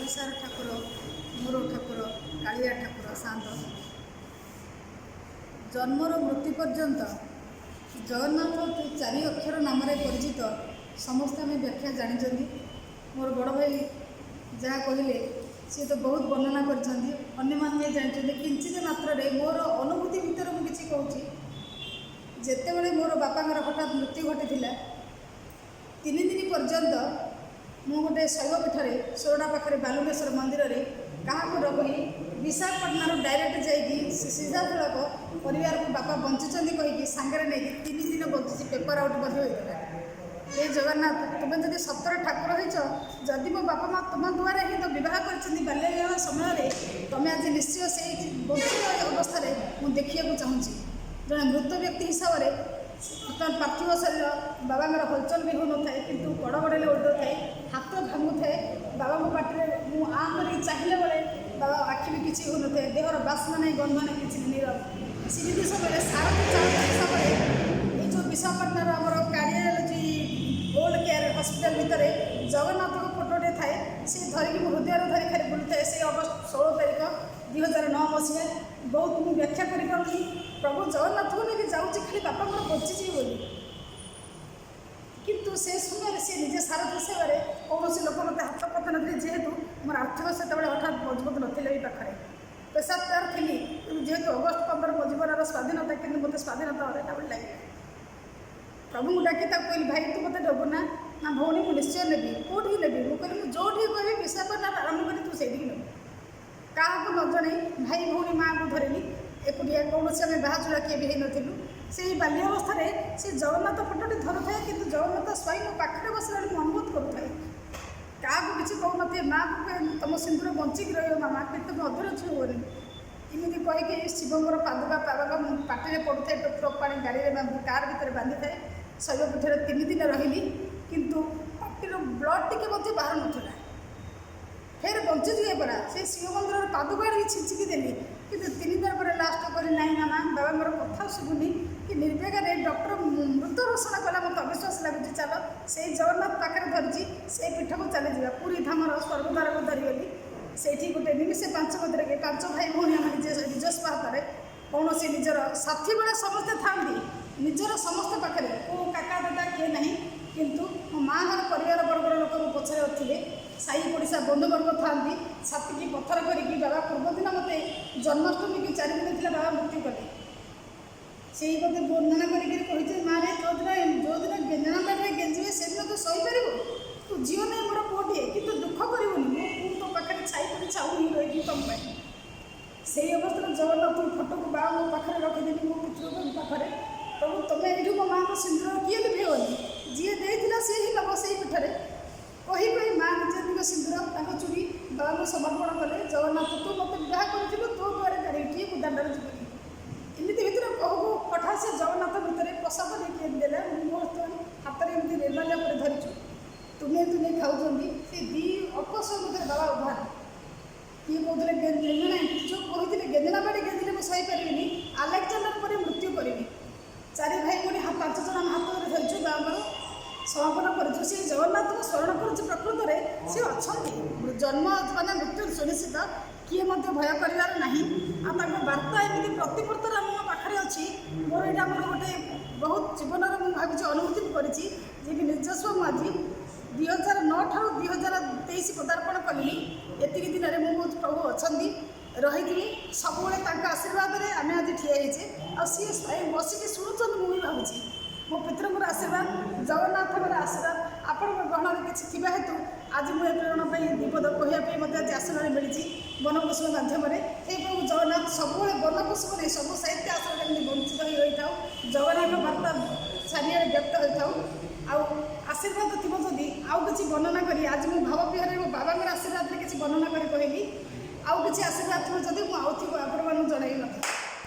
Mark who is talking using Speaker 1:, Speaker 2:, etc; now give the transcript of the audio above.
Speaker 1: ओडिशार ठाकुर मोर ठाकुर कालिया ठाकुर शांत जन्मर मृत्यु पर्यंत जगन्नाथ चारि अक्षर नाम परिचित समस्त आम व्याख्या जानी। मोर बड़ भाई जहाँ कहले सी तो बहुत वर्णना कर जानते किंचित मात्र मोर अनुभूति भितर मुझे कहूँ जिते मोर बापा हठात मृत्यु घटी 3 दिन पर्यंत मु गोटे शैवपीठ सोरडा पाखे बालुकेश्वर मंदिर में क्या रही विशाखापट्टनम डायरेक्ट जाकि सीधा सड़क परिवार को बापा बंचुंट कहीकि सांगे नहीं 3 दिन बंची पेपर आउट होता ये जगन्नाथ तुम्हें जब सतर ठाकुर हो जदि मो बापा माँ तुम द्वारा ही तो बहुत कर बाल्य विवाह समय तुम्हें आज निश्चय से बंचित अवस्था मुझे देखा चाहूँगी जड़े मृत व्यक्ति हिसाब से पार्थिव शरीर बाबा हलचल भी हो न था कि बड़ बड़े उल्टो थाए हाथ भांगू थाए बाबा पाटे मुझे आ कर चाहिए बेले बाबा आखि भी किसी हो न था देहर बास्ना नहीं गंध नहीं किसी नीरव सीमित समय सारथी चालक हिसाब से ये जो विशाखापट्टनम आमर कार्डियोलॉजी ओल्ड केयर हॉस्पिटल भितर जगन्नाथ फोटोटे थाए सी धरिकी हृदय धरी खाली बुलू थाए से अगस्ट 16 तारीख 2009 मसीहा बहुत मुझे व्याख्या करें प्रभु जगन्नाथ को लेकिन जाऊँगी खाली बापा मोर बचिची बोली किंतु से समय से निजे सारथी सेवा कौन लोक मत हाथ पता नी जेहेतु मोर आर्थिक से हठात मजबूत नाई पाखे पेशादार थी जेहेतु अगस्ट 15 मो जीवन स्वाधीनता कि मत स्वाधीनता हरैला बोली लगे प्रभु को डाकी कहली भाई तू मत डबू ना भौणी मुझे निश्चय नेबी कौटी नेबी मुझे जो कह विशाखापट्टनम आरंभ करी तू से नेबू क्या न जन भाई भौणी माँ को धरली एकुटिया कौन आम बाहाचुरा किए भी नथिलु से बाल्यावस्था से जगन्नाथ फोटोटी धरुए कि जगन्नाथ स्वयं मो पाखे बसला अनुभूत करुए क्या किसी कहून माँ को तुम सिंदूर बंचिक रही मामा कि तुम अधूर छुओनी इमती कहीकि शिवंर पादुका बाबा पाटे पड़ुए ट्रक पा गाड़ी में कार भितर बांधि थाए शैवपीठ 3 दिन रही किंतु पार्टी ब्लड टी बाहर नाला फिर बंचीजी पड़ा से शिव मंदिर पादुका छिंचिकी देली कि 3 दिन पर लास्ट कर ना मामा बाबा कथा शुभुनी कि निर्विघ्न डॉक्टर मृत घोषणा कला मत अविश्वास लगुच चल से जगन्नाथ पाखे धरी से पीठ को चली जा पूरी धामर स्वर्गद्वार को धरीगली से गोटे निमिषे 5 मंदिर 5 भाई भौणी आम निजस्व हाथ कौन से निजर साथी बेले समस्ते था निजर समस्त पाखे को काका दादा किए ना किंतु मो माँ घर परिवार वर्गर लोक पछरे थे साई पड़िशा बंधुवर्ग था छाती की पत्थर करके बाबा पूर्वदिन मत जन्माष्टमी की 4 दिन थी बाबा मृत्यु कले से मत वर्णना करके माँ जो दिन गेंजना पेटे गेंजे से दिन तू सहीपर तू झील नहीं मोर पुओटे कि दुख करनी मो तो पाखे छाई पड़ी छाऊनी रही तुम से अवस्था जगन्नाथ फोटो को बाबा मो पाखे रखीदेली मो पितृ पाखे प्रभु तुम्हें ये मो माँ को सिंदूर किए लिभेबनी जी देता सी ही नब से पीठे कही कही माँ निजे सिंदूर चूड़ी बाबा को समर्पण कले जगन्नाथ तू मत विवाह करूँ तो द्वारा गाड़ी किए दाण्ड जीवन इमती भितर कहू हठात से जगन्नाथ भितर प्रसाद नहीं देला मो हाथ में एमती निर्माल्य पर धरीचु तुने खाऊँ से 2 अल्प समय भितर बाबा उभार किए कहते गेंजना जो कहते गेंजना बाड़ी गेंदे मुझे सहीपरि आलेक्जांडर पर मृत्यु करी 4 भाई भौणी 5 जन आम हाथ में धरीचु बाबा समापन कर जगन्नाथ को स्मरण कर प्रकृत में सी अच्छा जन्म माने मृत्यु सुनिश्चित किए भय कर बार्ता एमती प्रतिमुहूर्त मो पाखे अच्छी मोर यहाँ मोर गोटे बहुत जीवन में भावी अनुभूति कर निजस्व मुझे 2009 ठार 2023 पदार्पण कली एति दिन में मुझे प्रभु अच्छा रही सब आशीर्वाद आम आज ठियाचे सी बसिक शुणुन मुझे भावुँ मो पितृंर आशीर्वाद जगन्नाथ आशीर्वाद आपण गहन किसी हेतु आज मुझे प्रेरण विपद कहवाई मत आज आशीर्वाद मिली बनकुसुम माध्यम प्रभु जगन्नाथ सब बनकुसुम नहीं सब साहित्य आश्रय वंचित हो रही था जगन्नाथ वार्ता चारिड़े व्यक्त होता आशीर्वाद थी जदि आउ कि वर्णना करी आज मो भाव विहार मो बाबा आशीर्वाद किसी वर्णना कर कहली आउ कि आशीर्वाद थी जदि मुझे आउ थी आपण जन